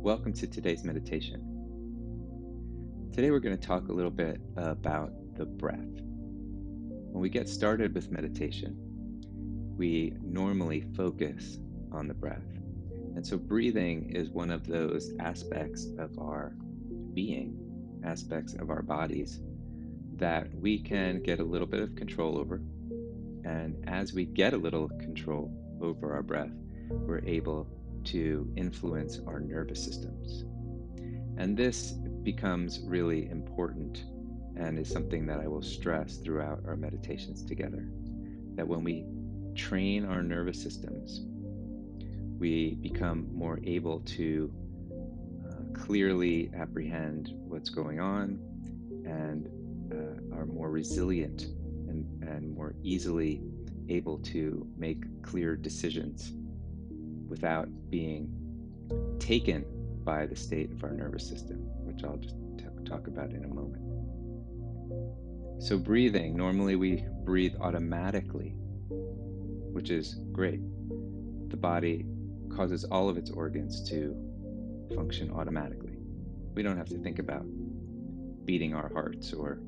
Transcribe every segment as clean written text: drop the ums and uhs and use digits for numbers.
Welcome to today's meditation. Today we're going to talk a little bit about the breath. When we get started with meditation, we normally focus on the breath. And so breathing is one of those aspects of our being, aspects of our bodies that we can get a little bit of control over. And as we get a little control over our breath, we're able to influence our nervous systems. And this becomes really important and is something that I will stress throughout our meditations together. That when we train our nervous systems, we become more able to clearly apprehend what's going on and are more resilient and more easily able to make clear decisions without being taken by the state of our nervous system, which I'll just talk about in a moment. So, breathing, normally we breathe automatically, which is great. The body causes all of its organs to function automatically. We don't have to think about beating our hearts or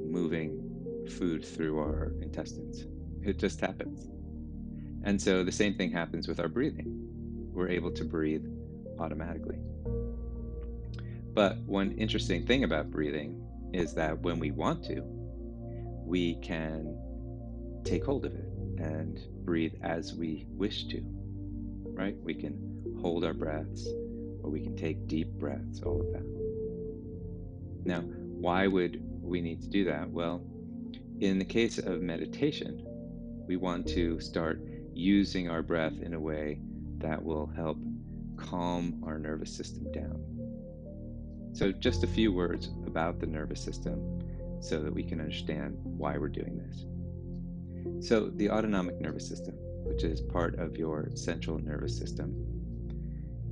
moving food through our intestines. It just happens. And so the same thing happens with our breathing. We're able to breathe automatically. But one interesting thing about breathing is that when we want to, we can take hold of it and breathe as we wish to, right? We can hold our breaths or we can take deep breaths, all of that. Now, why would we need to do that? Well, in the case of meditation, we want to start using our breath in a way that will help calm our nervous system down. So, just a few words about the nervous system so that we can understand why we're doing this. So, the autonomic nervous system, which is part of your central nervous system,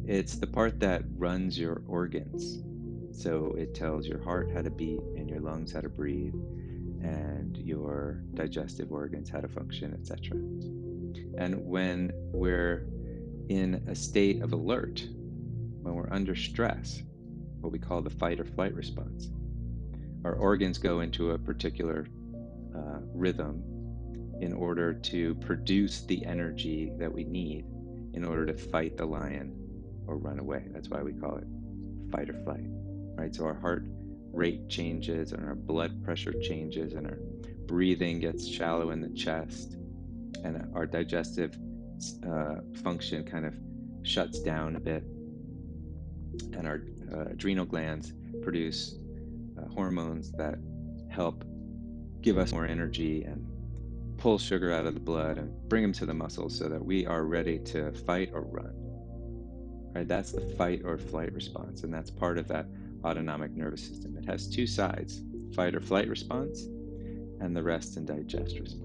it's the part that runs your organs. So, it tells your heart how to beat and your lungs how to breathe and your digestive organs how to function, etc. And when we're in a state of alert, when we're under stress, what we call the fight or flight response, our organs go into a particular rhythm in order to produce the energy that we need in order to fight the lion or run away. That's why we call it fight or flight, right? So our heart rate changes and our blood pressure changes and our breathing gets shallow in the chest and our digestive function kind of shuts down a bit, and our adrenal glands produce hormones that help give us more energy and pull sugar out of the blood and bring them to the muscles so that we are ready to fight or run. Right? That's the fight or flight response, and that's part of that autonomic nervous system. It has two sides: fight or flight response and the rest and digest response.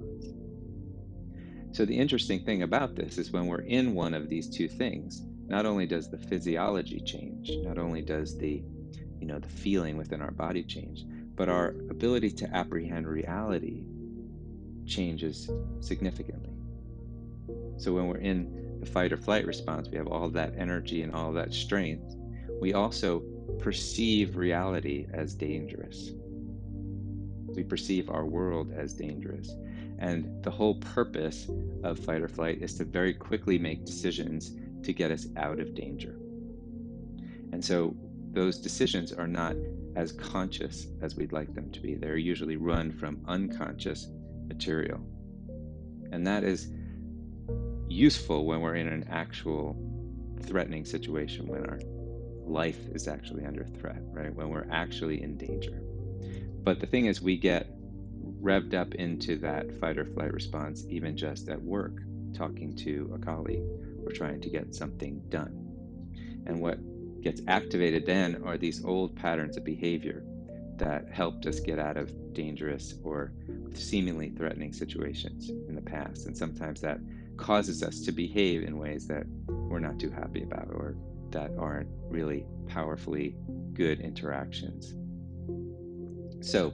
So the interesting thing about this is when we're in one of these two things, not only does the physiology change, not only does the feeling within our body change, but our ability to apprehend reality changes significantly. So when we're in the fight or flight response, we have all that energy and all that strength. We also perceive reality as dangerous. We perceive our world as dangerous. And the whole purpose of fight or flight is to very quickly make decisions to get us out of danger. And so those decisions are not as conscious as we'd like them to be. They're usually run from unconscious material. And that is useful when we're in an actual threatening situation, when our life is actually under threat, right? When we're actually in danger. But the thing is, we get revved up into that fight or flight response, even just at work, talking to a colleague or trying to get something done. And what gets activated then are these old patterns of behavior that helped us get out of dangerous or seemingly threatening situations in the past. And sometimes that causes us to behave in ways that we're not too happy about or that aren't really powerfully good interactions. So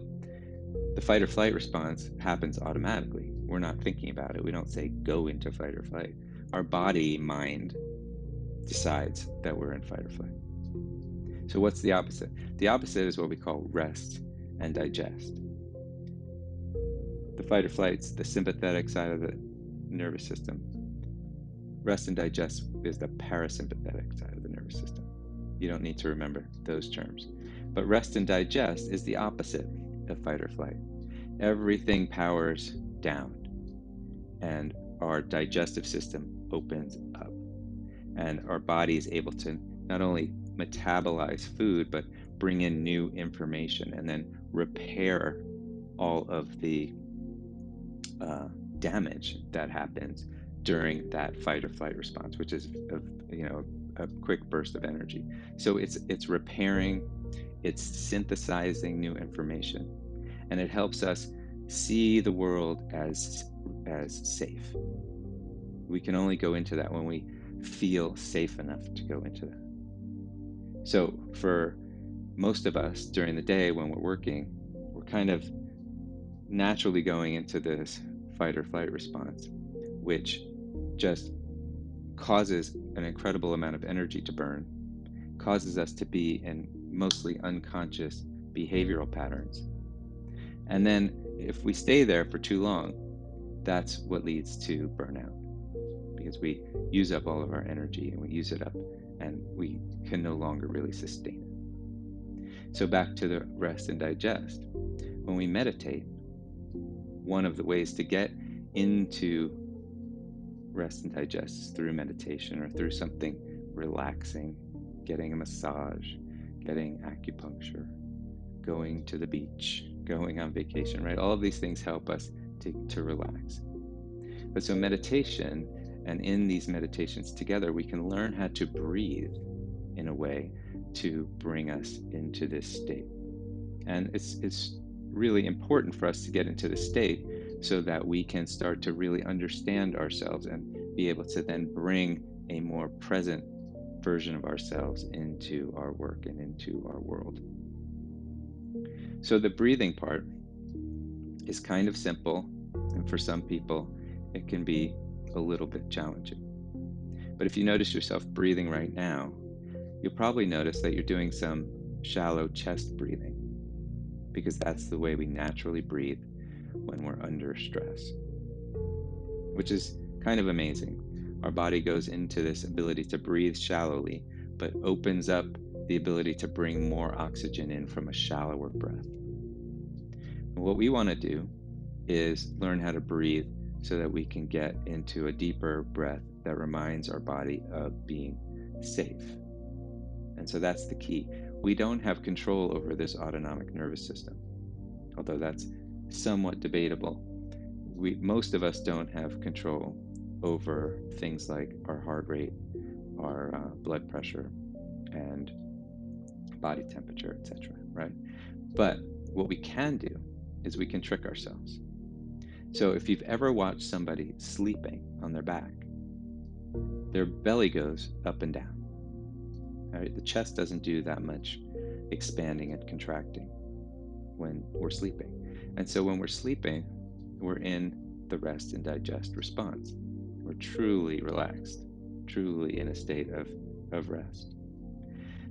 the fight or flight response happens automatically. We're not thinking about it. We don't say go into fight or flight. Our body mind decides that we're in fight or flight. So, what's the opposite? The opposite is what we call rest and digest. The fight or flight's the sympathetic side of the nervous system. Rest and digest is the parasympathetic side of the nervous system. You don't need to remember those terms. But rest and digest is the opposite of fight or flight. Everything powers down, and our digestive system opens up, and our body is able to not only metabolize food, but bring in new information and then repair all of the uh, damage that happens during that fight or flight response, which is a quick burst of energy. So it's repairing, it's synthesizing new information, and it helps us see the world as safe. We can only go into that when we feel safe enough to go into that. So for most of us during the day when we're working, we're kind of naturally going into this fight or flight response, which just causes an incredible amount of energy to burn, causes us to be in mostly unconscious behavioral patterns. And then if we stay there for too long, that's what leads to burnout, because we use up all of our energy and we use it up and we can no longer really sustain it. So back to the rest and digest. When we meditate, one of the ways to get into rest and digest is through meditation or through something relaxing, getting a massage, getting acupuncture, going to the beach, going on vacation, right? All of these things help us to relax. But so meditation, and in these meditations together, we can learn how to breathe in a way to bring us into this state. And it's really important for us to get into the state so that we can start to really understand ourselves and be able to then bring a more present version of ourselves into our work and into our world. So the breathing part is kind of simple, and for some people, it can be a little bit challenging. But if you notice yourself breathing right now, you'll probably notice that you're doing some shallow chest breathing, because that's the way we naturally breathe when we're under stress, which is kind of amazing. Our body goes into this ability to breathe shallowly, but opens up the ability to bring more oxygen in from a shallower breath. And what we want to do is learn how to breathe so that we can get into a deeper breath that reminds our body of being safe. And so that's the key. We don't have control over this autonomic nervous system, although that's somewhat debatable. Most of us don't have control over things like our heart rate, our blood pressure, and body temperature, etc. Right? But what we can do is we can trick ourselves. So if you've ever watched somebody sleeping on their back, their belly goes up and down. Right? The chest doesn't do that much expanding and contracting when we're sleeping. And so when we're sleeping, we're in the rest and digest response. We're truly relaxed, truly in a state of rest.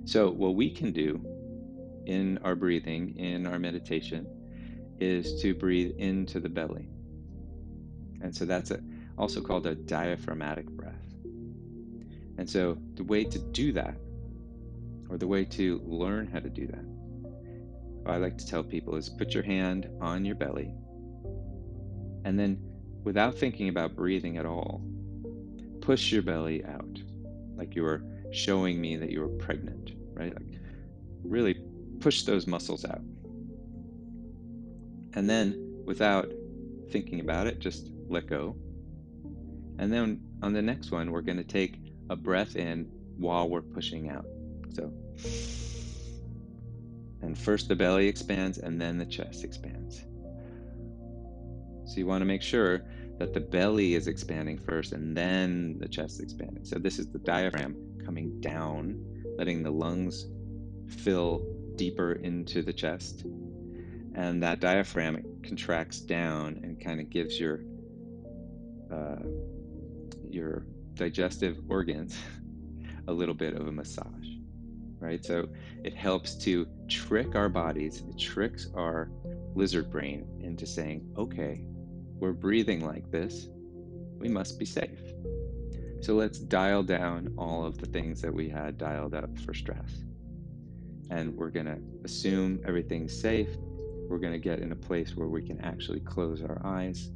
So what we can do in our breathing, in our meditation, is to breathe into the belly. And so that's also called a diaphragmatic breath. And so the way to do that, or the way to learn how to do that, I like to tell people, is put your hand on your belly, and then without thinking about breathing at all, push your belly out, like you were showing me that you were pregnant, right? Like really push those muscles out. And then without thinking about it, just let go. And then on the next one, we're going to take a breath in while we're pushing out. So, and first the belly expands and then the chest expands. So you want to make sure that the belly is expanding first and then the chest expanding. So this is the diaphragm coming down, letting the lungs fill deeper into the chest. And that diaphragm contracts down and kind of gives your digestive organs a little bit of a massage, right? So it helps to trick our bodies, it tricks our lizard brain into saying, okay, we're breathing like this, we must be safe. So let's dial down all of the things that we had dialed up for stress. And we're going to assume everything's safe. We're going to get in a place where we can actually close our eyes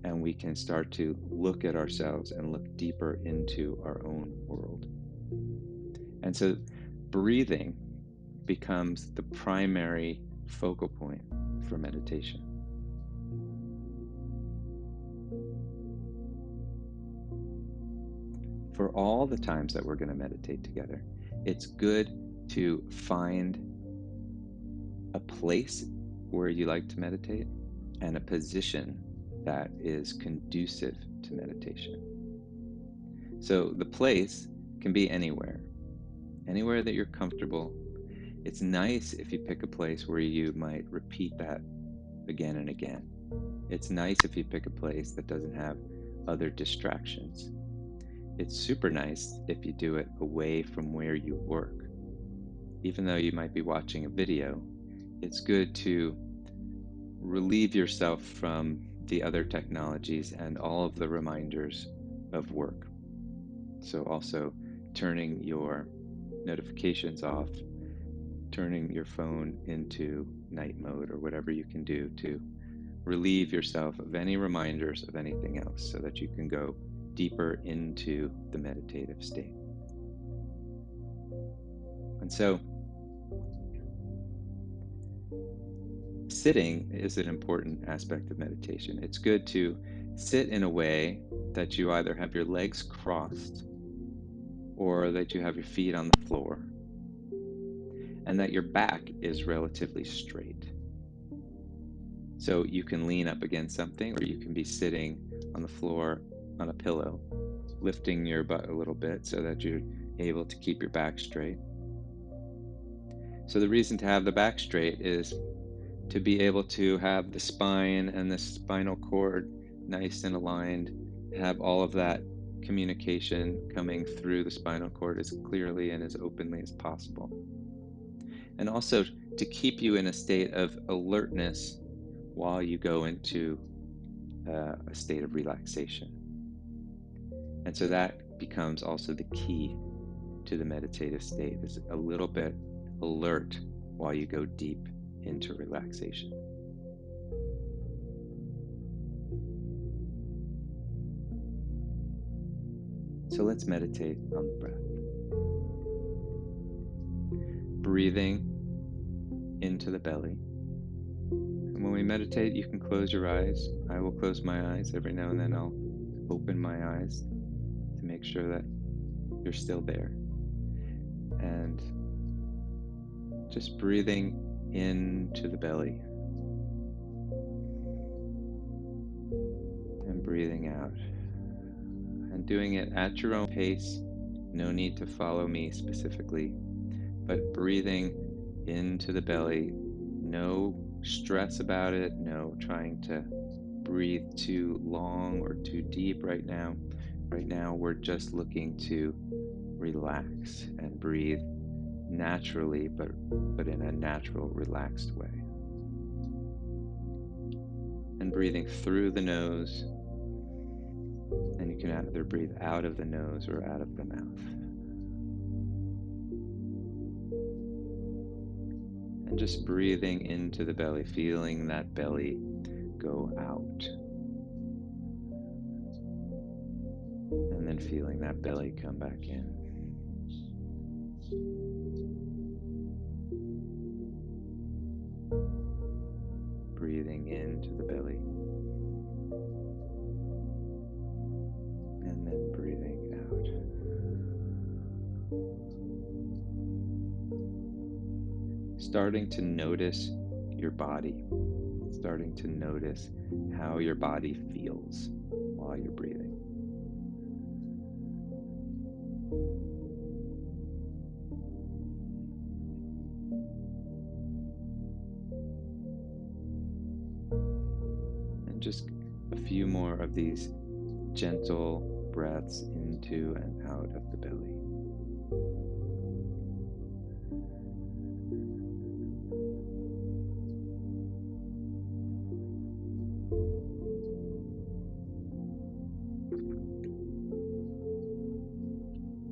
and we can start to look at ourselves and look deeper into our own world. And so breathing becomes the primary focal point for meditation. For all the times that we're going to meditate together, it's good to find a place where you like to meditate and a position that is conducive to meditation. So the place can be anywhere that you're comfortable. It's nice if you pick a place where you might repeat that again and again. It's nice if you pick a place that doesn't have other distractions. It's super nice if you do it away from where you work. Even though you might be watching a video, it's good to relieve yourself from the other technologies and all of the reminders of work. So, also turning your notifications off, turning your phone into night mode, or whatever you can do to relieve yourself of any reminders of anything else so that you can go deeper into the meditative state. And so, sitting is an important aspect of meditation. It's good to sit in a way that you either have your legs crossed or that you have your feet on the floor and that your back is relatively straight. So you can lean up against something or you can be sitting on the floor on a pillow, lifting your butt a little bit so that you're able to keep your back straight. So the reason to have the back straight is to be able to have the spine and the spinal cord nice and aligned, have all of that communication coming through the spinal cord as clearly and as openly as possible. And also to keep you in a state of alertness while you go into a state of relaxation. And so that becomes also the key to the meditative state, is a little bit alert while you go deep into relaxation. So let's meditate on the breath. Breathing into the belly. And when we meditate, you can close your eyes. I will close my eyes. Every now and then I'll open my eyes to make sure that you're still there. And just breathing into the belly and breathing out. And doing it at your own pace. No need to follow me specifically, but breathing into the belly. No stress about it, no trying to breathe too long or too deep right now. Right now, we're just looking to relax and breathe naturally, but in a natural, relaxed way. And breathing through the nose, and you can either breathe out of the nose or out of the mouth. And just breathing into the belly, feeling that belly go out. And then feeling that belly come back in. Breathing into the belly. And then breathing out. Starting to notice your body. Starting to notice how your body feels while you're breathing. And just a few more of these gentle breaths into and out of the belly.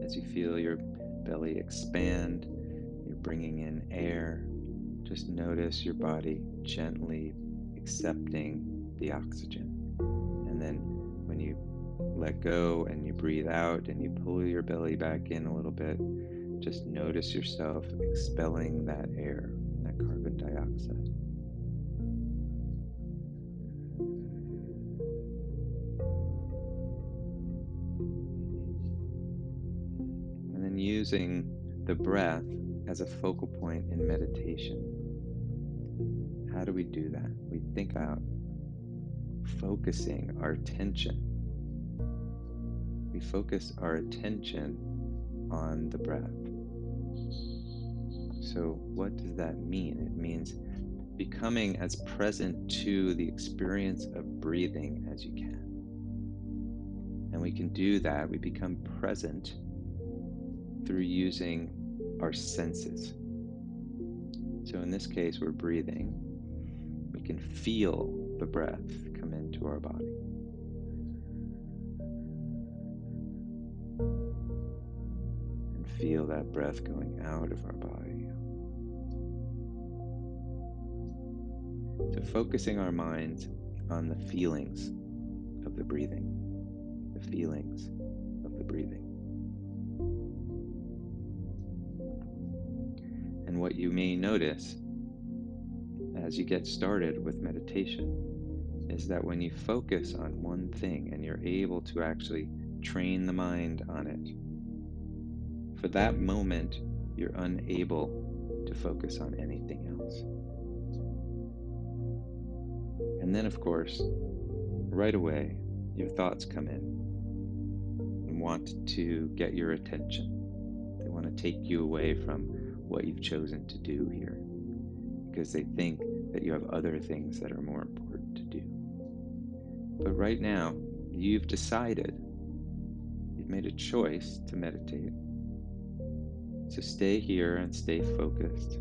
As you feel your belly expand, you're bringing in air. Just notice your body gently accepting the oxygen. And then when you let go and you breathe out and you pull your belly back in a little bit, just notice yourself expelling that air, that carbon dioxide. And then using the breath as a focal point in meditation. How do we do that? We think about focusing our attention. We focus our attention on the breath. So, what does that mean? It means becoming as present to the experience of breathing as you can. And we can do that. We become present through using our senses. So, in this case, we're breathing. We can feel the breath come into our body. And feel that breath going out of our body. So, focusing our minds on the feelings of the breathing, the feelings of the breathing. And what you may notice as you get started with meditation is that when you focus on one thing and you're able to actually train the mind on it, for that moment, you're unable to focus on anything else. And then, of course, right away, your thoughts come in and want to get your attention. They want to take you away from what you've chosen to do here because they think that you have other things that are more important to do. But right now, you've decided, you've made a choice to meditate. So stay here and stay focused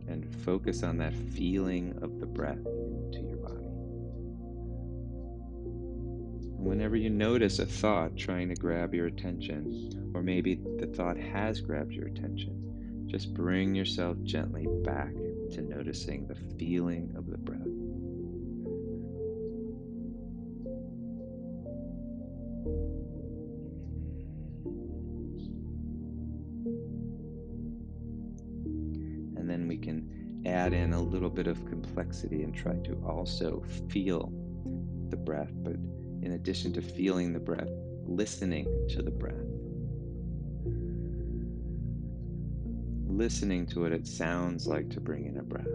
and focus on that feeling of the breath into your body. And whenever you notice a thought trying to grab your attention, or maybe the thought has grabbed your attention, just bring yourself gently back to noticing the feeling of the breath. And then we can add in a little bit of complexity and try to also feel the breath, but in addition to feeling the breath, listening to the breath. Listening to what it sounds like to bring in a breath.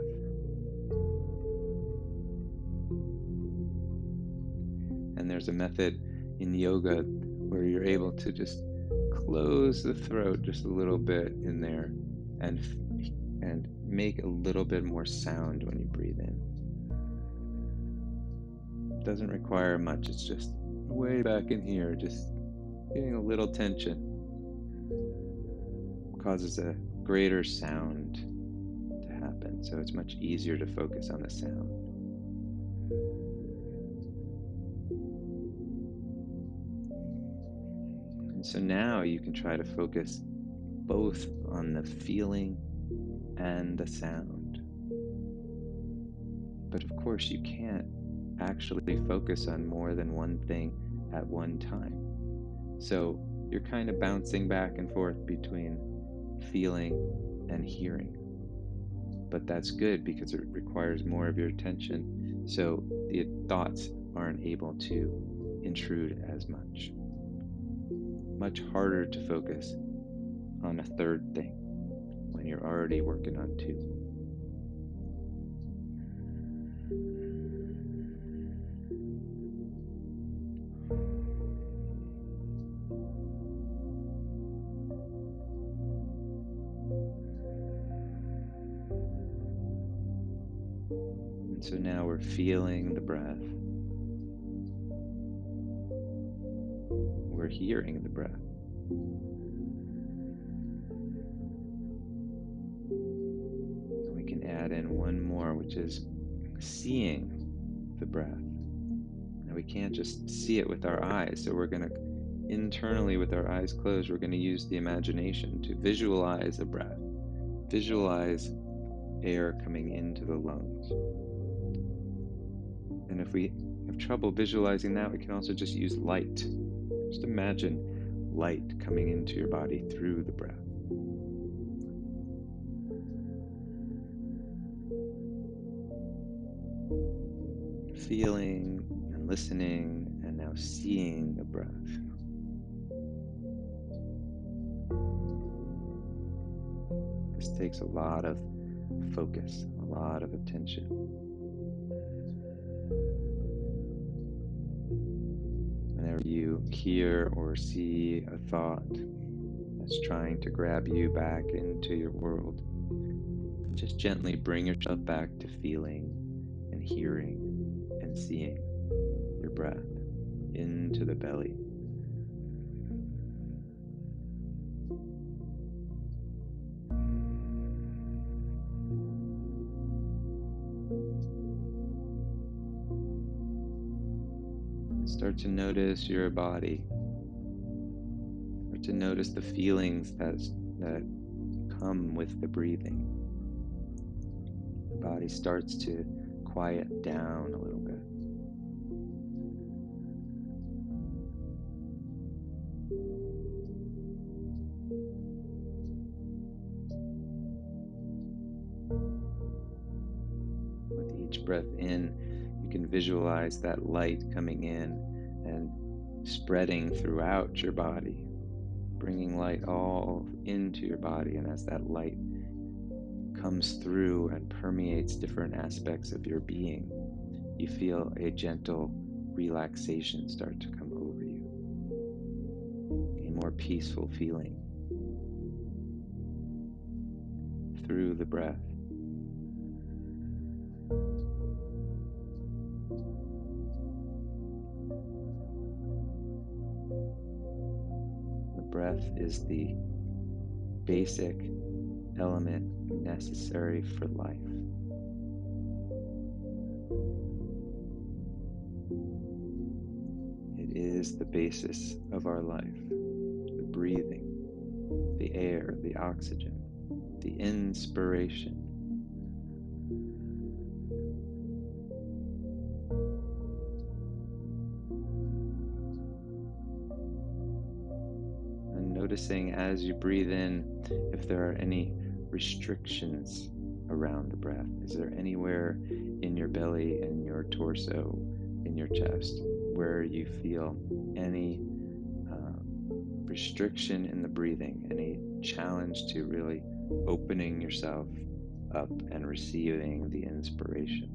And there's a method in yoga where you're able to just close the throat just a little bit in there and make a little bit more sound when you breathe in. It doesn't require much, it's just way back in here, just getting a little tension causes a greater sound to happen. So it's much easier to focus on the sound. And so now you can try to focus both on the feeling and the sound. But of course, you can't actually focus on more than one thing at one time. So you're kind of bouncing back and forth between feeling and hearing. But that's good because it requires more of your attention, so the thoughts aren't able to intrude as much. Much harder to focus on a third thing when you're already working on two. And so now we're feeling the breath. We're hearing the breath. And we can add in one more, which is seeing the breath. And we can't just see it with our eyes, so we're going to internally with our eyes closed, we're going to use the imagination to visualize a breath, visualize air coming into the lungs. And if we have trouble visualizing that, we can also just use light. Just imagine light coming into your body through the breath. Feeling and listening, and now seeing the breath. This takes a lot of focus, a lot of attention. Whenever you hear or see a thought that's trying to grab you back into your world, just gently bring yourself back to feeling and hearing and seeing your breath into the belly. Start to notice your body. Start to notice the feelings that come with the breathing. The body starts to quiet down a little bit. With each breath in, you can visualize that light coming in and spreading throughout your body, bringing light all into your body. And as that light comes through and permeates different aspects of your being, you feel a gentle relaxation start to come over you, a more peaceful feeling through the breath. The breath is the basic element necessary for life. It is the basis of our life. The breathing, the air, the oxygen, the inspiration. And noticing as you breathe in if there are any restrictions around the breath. Is there anywhere in your belly, in your torso, in your chest, where you feel any restriction in the breathing, any challenge to really opening yourself up and receiving the inspiration?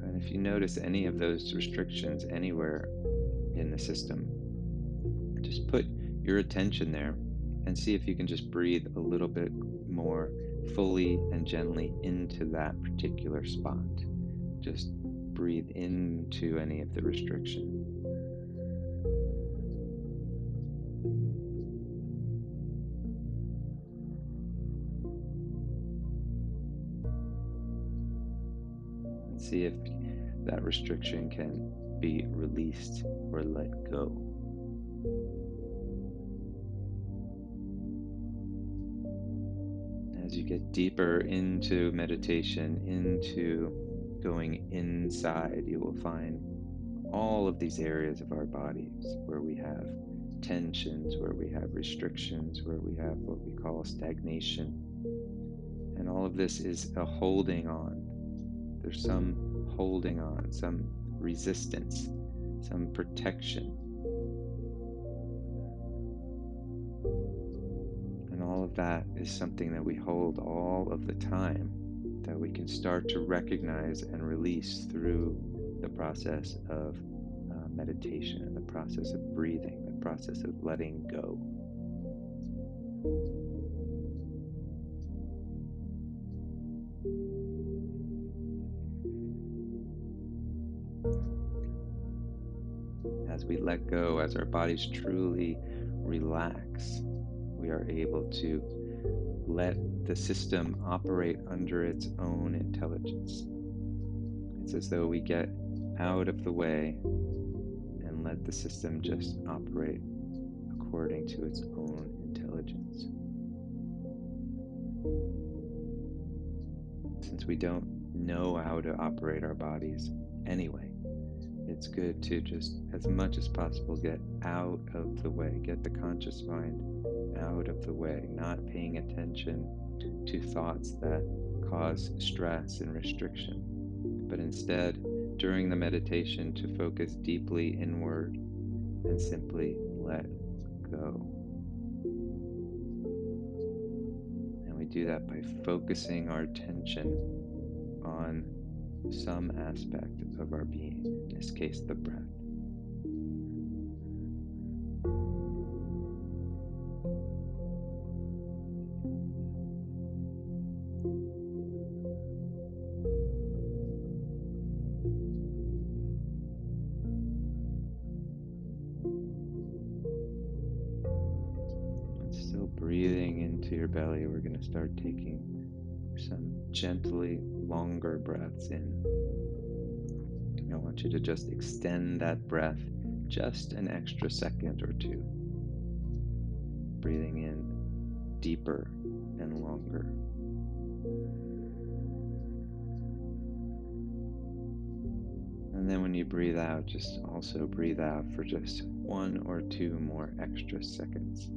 And if you notice any of those restrictions anywhere in the system, just put your attention there and see if you can just breathe a little bit more fully and gently into that particular spot. Just breathe into any of the restriction. And see if that restriction can be released or let go. As you get deeper into meditation, into going inside, you will find all of these areas of our bodies where we have tensions, where we have restrictions, where we have what we call stagnation. And all of this is a holding on. There's some holding on, some resistance, some protection. And all of that is something that we hold all of the time, that we can start to recognize and release through the process of meditation, the process of breathing, the process of letting go. As we let go, as our bodies truly relax, we are able to let the system operate under its own intelligence. It's as though we get out of the way and let the system just operate according to its own intelligence. Since we don't know how to operate our bodies anyway, it's good to just, as much as possible, get out of the way, get the conscious mind out of the way, not paying attention to thoughts that cause stress and restriction, but instead, during the meditation, to focus deeply inward and simply let go. And we do that by focusing our attention on some aspect of our being, in this case, the breath. And still breathing into your belly, we're going to start taking some gently longer breaths in. I want you to just extend that breath just an extra second or two, breathing in deeper and longer. And then when you breathe out, just also breathe out for just 1 or 2 more extra seconds.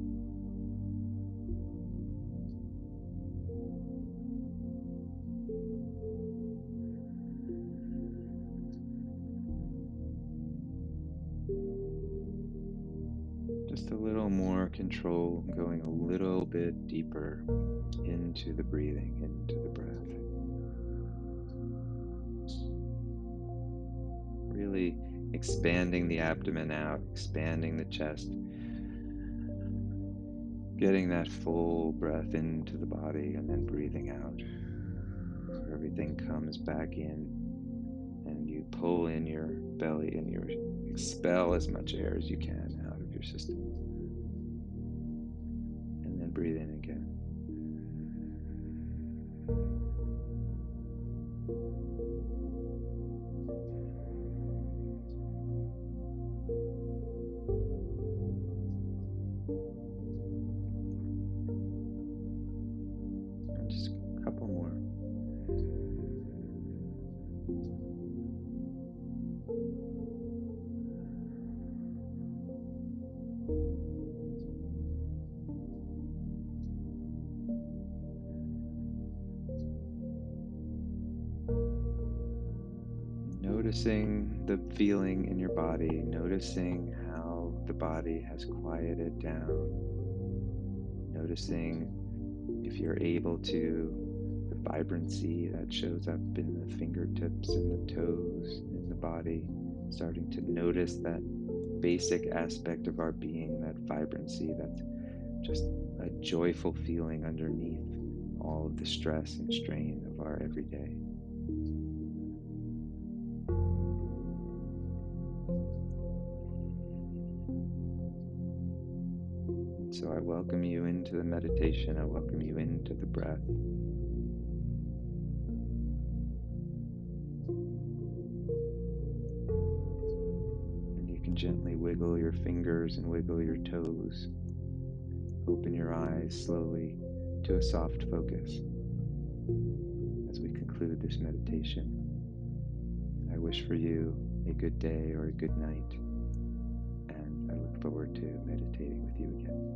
Just a little more control, going a little bit deeper into the breathing, into the breath. Really expanding the abdomen out, expanding the chest, getting that full breath into the body and then breathing out. Everything comes back in and you pull in your belly and you expel as much air as you can out of your system. And then breathe in again. And just a couple more. Noticing the feeling in your body, noticing how the body has quieted down, noticing if you're able to, the vibrancy that shows up in the fingertips and the toes in the body, starting to notice that basic aspect of our being, that vibrancy, that's just a joyful feeling underneath all of the stress and strain of our everyday. So I welcome you into the meditation. I welcome you into the breath. And you can gently wiggle your fingers and wiggle your toes. Open your eyes slowly to a soft focus. As we conclude this meditation, I wish for you a good day or a good night, and I look forward to meditating with you again.